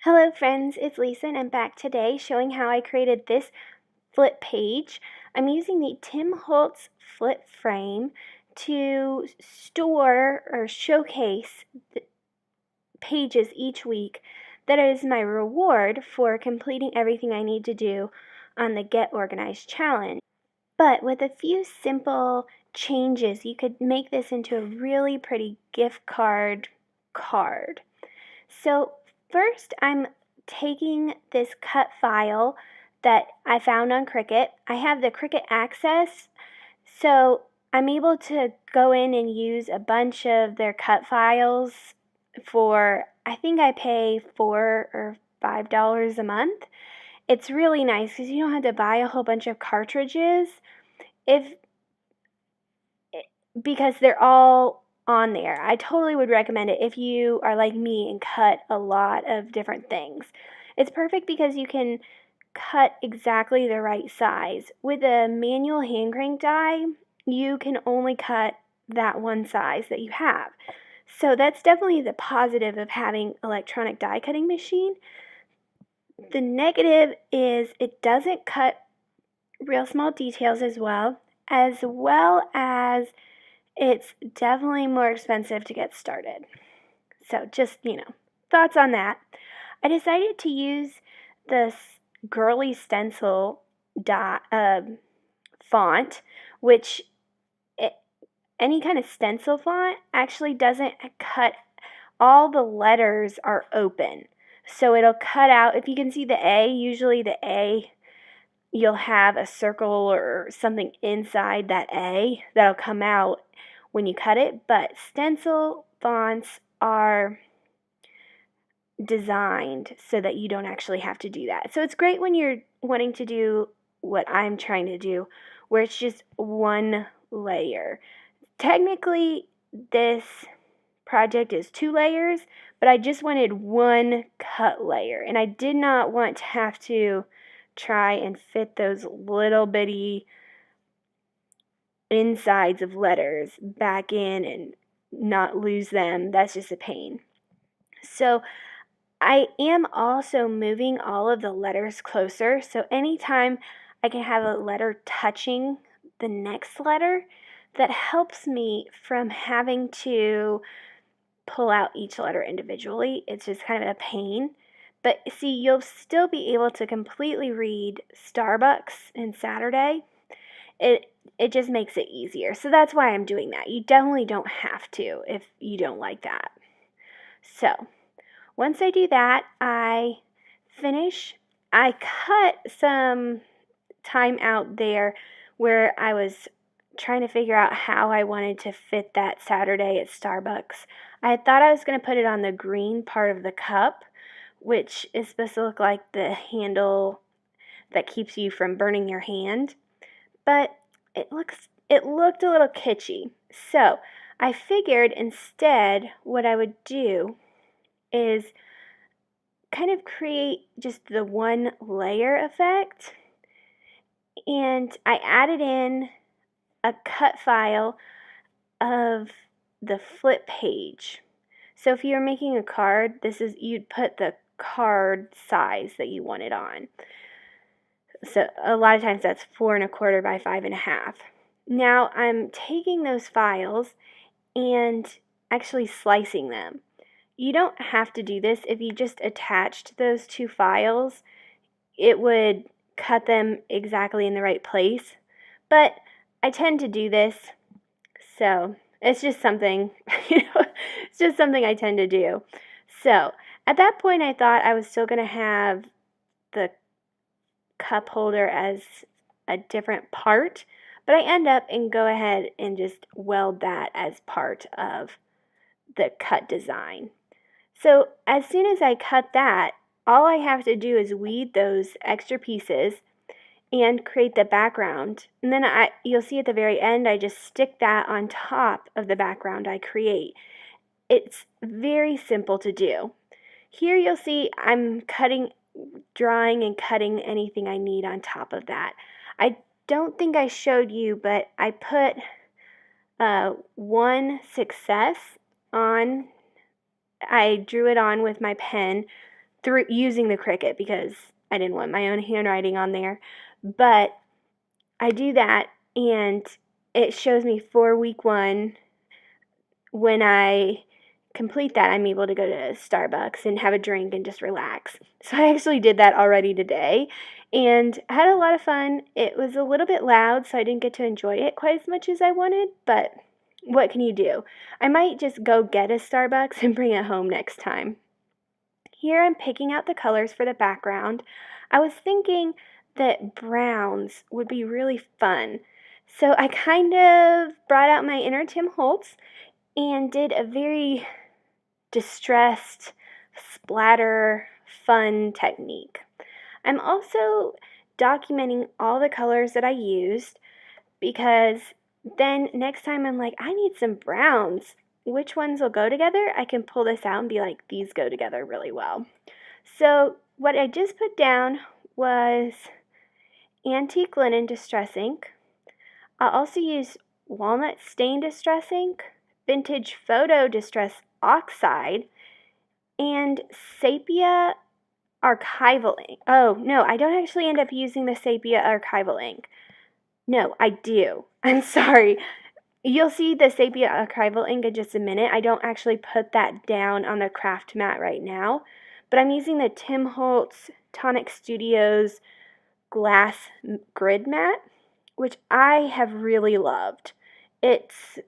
Hello friends, it's Lisa and I'm back today showing how I created this flip page. I'm using the Tim Holtz flip frame to store or showcase the pages each week. That is my reward for completing everything I need to do on the Get Organized challenge. But with a few simple changes, you could make this into a really pretty gift card. So first I'm taking this cut file that I found on Cricut. I have the Cricut Access, so I'm able to go in and use a bunch of their cut files for, I think I pay $4 or $5 a month. It's really nice because you don't have to buy a whole bunch of cartridges because they're all on there. I totally would recommend it if you are like me and cut a lot of different things. It's perfect because you can cut exactly the right size. With a manual hand crank die, you can only cut that one size that you have. So that's definitely the positive of having electronic die cutting machine. The negative is it doesn't cut real small details as well as it's definitely more expensive to get started. So just, thoughts on that. I decided to use this girly stencil font, which any kind of stencil font actually doesn't cut, all the letters are open. So it'll cut out, if you can see the A, usually the A, you'll have a circle or something inside that A that'll come out when you cut it, but stencil fonts are designed so that you don't actually have to do that. So it's great when you're wanting to do what I'm trying to do, where it's just one layer. Technically, this project is 2 layers, but I just wanted one cut layer, and I did not want to have to try and fit those little bitty insides of letters back in and not lose them. That's just a pain. So I am also moving all of the letters closer, so anytime I can have a letter touching the next letter, that helps me from having to pull out each letter individually. It's just kind of a pain. But see, you'll still be able to completely read Starbucks and Saturday. It just makes it easier. So that's why I'm doing that. You definitely don't have to if you don't like that. So once I do that, I finish. I cut some time out there where I was trying to figure out how I wanted to fit that Saturday at Starbucks. I thought I was going to put it on the green part of the cup, which is supposed to look like the handle that keeps you from burning your hand, but it looked a little kitschy. So I figured instead what I would do is kind of create just the one layer effect, and I added in a cut file of the flip page. So if you're making a card, you'd put the card size that you want it on. So a lot of times that's 4 1/4 by 5 1/2. Now I'm taking those files and actually slicing them. You don't have to do this. If you just attached those 2 files, it would cut them exactly in the right place. But I tend to do this, so it's just something, it's just something I tend to do. So at that point, I thought I was still going to have the cup holder as a different part, but I end up and go ahead and just weld that as part of the cut design. So as soon as I cut that, all I have to do is weed those extra pieces and create the background. And then you'll see at the very end, I just stick that on top of the background I create. It's very simple to do. Here you'll see I'm drawing and cutting anything I need on top of that. I don't think I showed you, but I put one success on. I drew it on with my pen through using the Cricut because I didn't want my own handwriting on there. But I do that, and it shows me for week 1. When I complete that, I'm able to go to Starbucks and have a drink and just relax. So I actually did that already today and I had a lot of fun. It was a little bit loud, so I didn't get to enjoy it quite as much as I wanted, but what can you do? I might just go get a Starbucks and bring it home next time. Here I'm picking out the colors for the background. I was thinking that browns would be really fun. So I kind of brought out my inner Tim Holtz and did a very distressed, splatter, fun technique. I'm also documenting all the colors that I used because then next time I'm like, I need some browns. Which ones will go together? I can pull this out and be like, these go together really well. So what I just put down was antique linen distress ink. I'll also use walnut stain distress ink, vintage photo distress oxide, and sepia archival ink. Oh, no, I don't actually end up using the sepia archival ink. No, I do. I'm sorry. You'll see the sepia archival ink in just a minute. I don't actually put that down on the craft mat right now, but I'm using the Tim Holtz Tonic Studios glass grid mat, which I have really loved. It's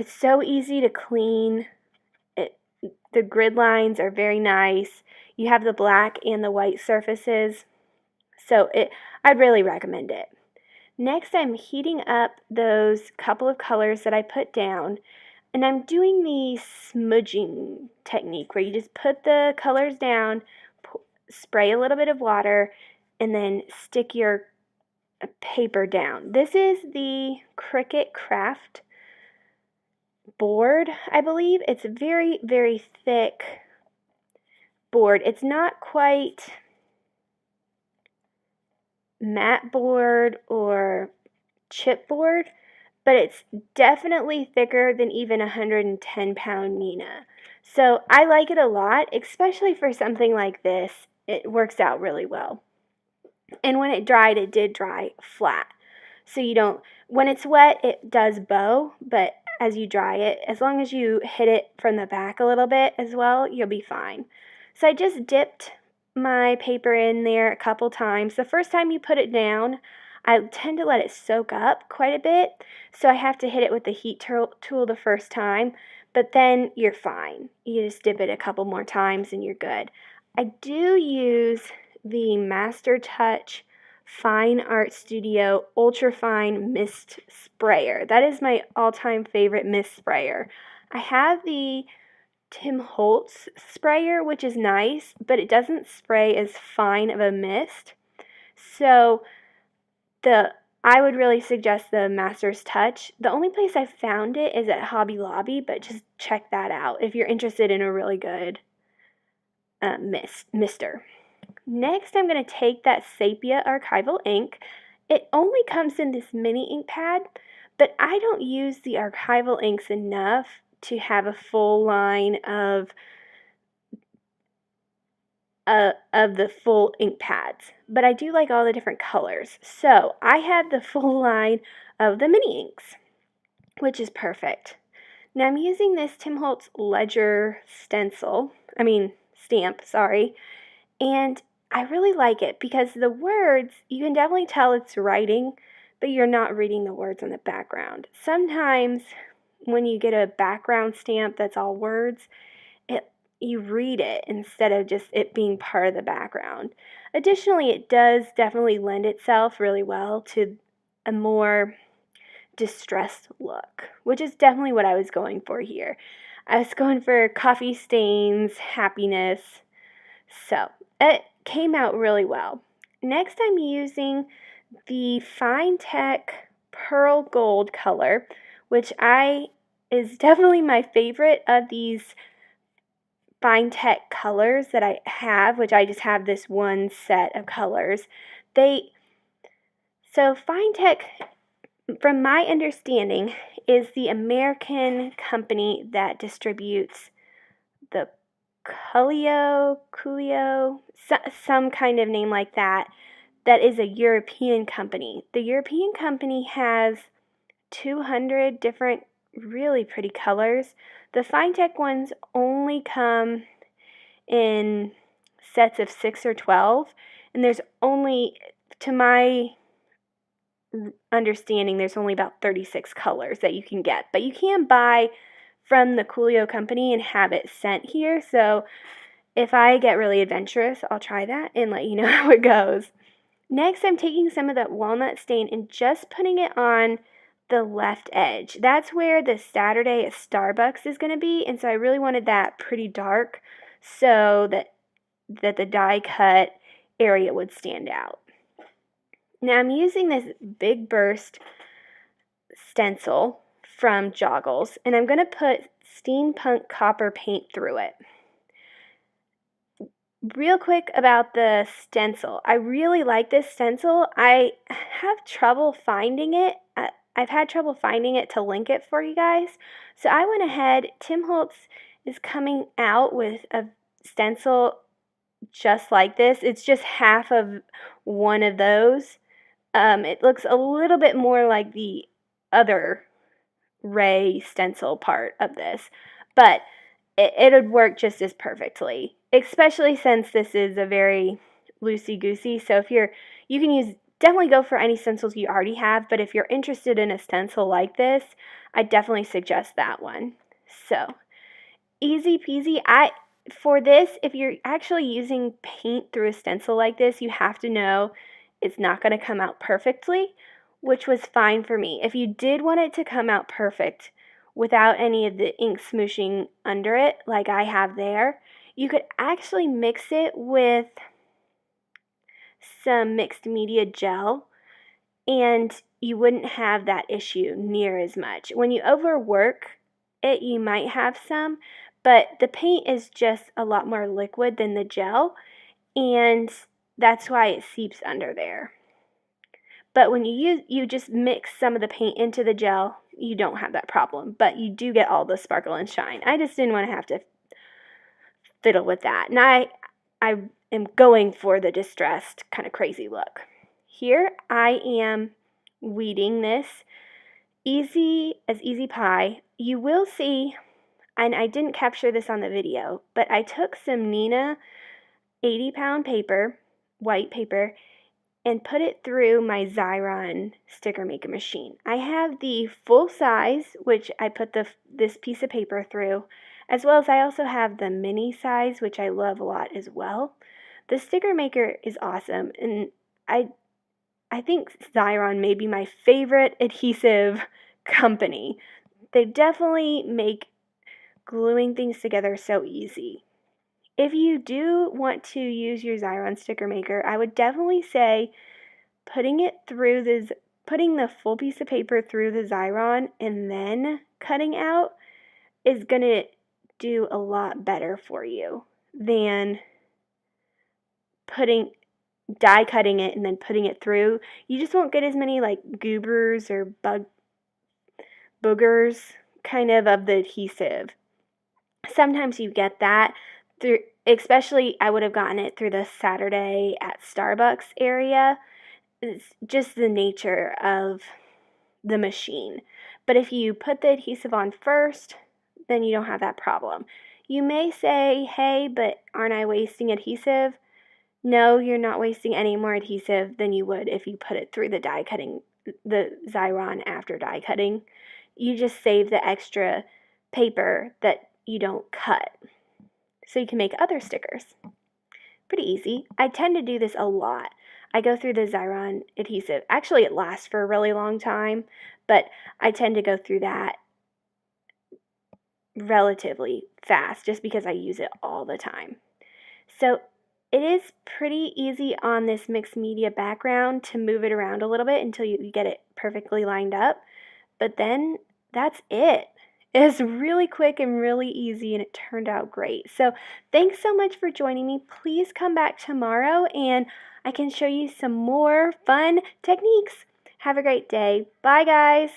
so easy to clean. The grid lines are very nice. You have the black and the white surfaces, so I'd really recommend it. Next, I'm heating up those couple of colors that I put down, and I'm doing the smudging technique where you just put the colors down, spray a little bit of water, and then stick your paper down. This is the Cricut Craft board, I believe. It's a very, very thick board. It's not quite matte board or chipboard, but it's definitely thicker than even 110-pound Nina. So I like it a lot, especially for something like this. It works out really well. And when it dried, it did dry flat. So when it's wet, it does bow, but as you dry it, as long as you hit it from the back a little bit as well, you'll be fine. So I just dipped my paper in there a couple times. The first time you put it down, I tend to let it soak up quite a bit, so I have to hit it with the heat tool the first time, but then you're fine. You just dip it a couple more times and you're good. I do use the Master Touch Fine Art Studio Ultra Fine Mist Sprayer. That is my all-time favorite mist sprayer. I have the Tim Holtz sprayer, which is nice, but it doesn't spray as fine of a mist. So I would really suggest the Master's Touch. The only place I found it is at Hobby Lobby, but just check that out if you're interested in a really good mister. Next, I'm going to take that sepia archival ink. It only comes in this mini ink pad, but I don't use the archival inks enough to have a full line of the full ink pads, but I do like all the different colors. So I have the full line of the mini inks, which is perfect. Now I'm using this Tim Holtz Ledger stamp, and I really like it because the words, you can definitely tell it's writing, but you're not reading the words on the background. Sometimes when you get a background stamp that's all words, you read it instead of just it being part of the background. Additionally, it does definitely lend itself really well to a more distressed look, which is definitely what I was going for here. I was going for coffee stains, happiness, so it came out really well. Next, I'm using the Fine Tech Pearl Gold color, which is definitely my favorite of these Fine Tech colors that I have, which I just have this one set of colors. So Fine Tech, from my understanding, is the American company that distributes the Coolio, some kind of name like that, that is a European company. The European company has 200 different really pretty colors. The Fine Tech ones only come in sets of 6 or 12, and there's only, to my understanding, there's only about 36 colors that you can get, but you can buy from the Coolio company and have it sent here. So if I get really adventurous, I'll try that and let you know how it goes. Next, I'm taking some of that walnut stain and just putting it on the left edge. That's where the Saturday at Starbucks is going to be, and so I really wanted that pretty dark so that the die cut area would stand out. Now I'm using this Big Burst stencil from Joggles, and I'm going to put Steampunk Copper paint through it. Real quick about the stencil. I really like this stencil. I have trouble finding it. I've had trouble finding it to link it for you guys. So I went ahead. Tim Holtz is coming out with a stencil just like this. It's just half of one of those. It looks a little bit more like the other Ray stencil part of this, but it would work just as perfectly, especially since this is a very loosey-goosey. So if you can definitely go for any stencils you already have, but if you're interested in a stencil like this, I definitely suggest that one. So easy peasy. For this, if you're actually using paint through a stencil like this, you have to know it's not going to come out perfectly, which was fine for me. If you did want it to come out perfect without any of the ink smooshing under it, like I have there, you could actually mix it with some mixed media gel, and you wouldn't have that issue near as much. When you overwork it, you might have some, but the paint is just a lot more liquid than the gel, and that's why it seeps under there. But when you just mix some of the paint into the gel, you don't have that problem, but you do get all the sparkle and shine. I just didn't want to have to fiddle with that. And I am going for the distressed kind of crazy look. Here I am weeding this easy as easy pie. You will see, and I didn't capture this on the video, but I took some Nina 80-pound paper, white paper, and put it through my Xyron sticker maker machine. I have the full size, which I put this piece of paper through, as well as I also have the mini size, which I love a lot as well. The sticker maker is awesome, and I think Xyron may be my favorite adhesive company. They definitely make gluing things together so easy. If you do want to use your Xyron sticker maker, I would definitely say putting the full piece of paper through the Xyron and then cutting out is going to do a lot better for you than die cutting it and then putting it through. You just won't get as many like goobers or boogers kind of the adhesive. Sometimes you get that through, especially I would have gotten it through the Saturday at Starbucks area. It's just the nature of the machine. But if you put the adhesive on first, then you don't have that problem. You may say, hey, but aren't I wasting adhesive? No, you're not wasting any more adhesive than you would if you put it through the Xyron after die cutting. You just save the extra paper that you don't cut, so you can make other stickers. Pretty easy. I tend to do this a lot. I go through the Xyron adhesive. Actually, it lasts for a really long time, but I tend to go through that relatively fast just because I use it all the time. So it is pretty easy on this mixed media background to move it around a little bit until you get it perfectly lined up. But then that's it. It's really quick and really easy, and it turned out great. So thanks so much for joining me. Please come back tomorrow and I can show you some more fun techniques. Have a great day. Bye, guys.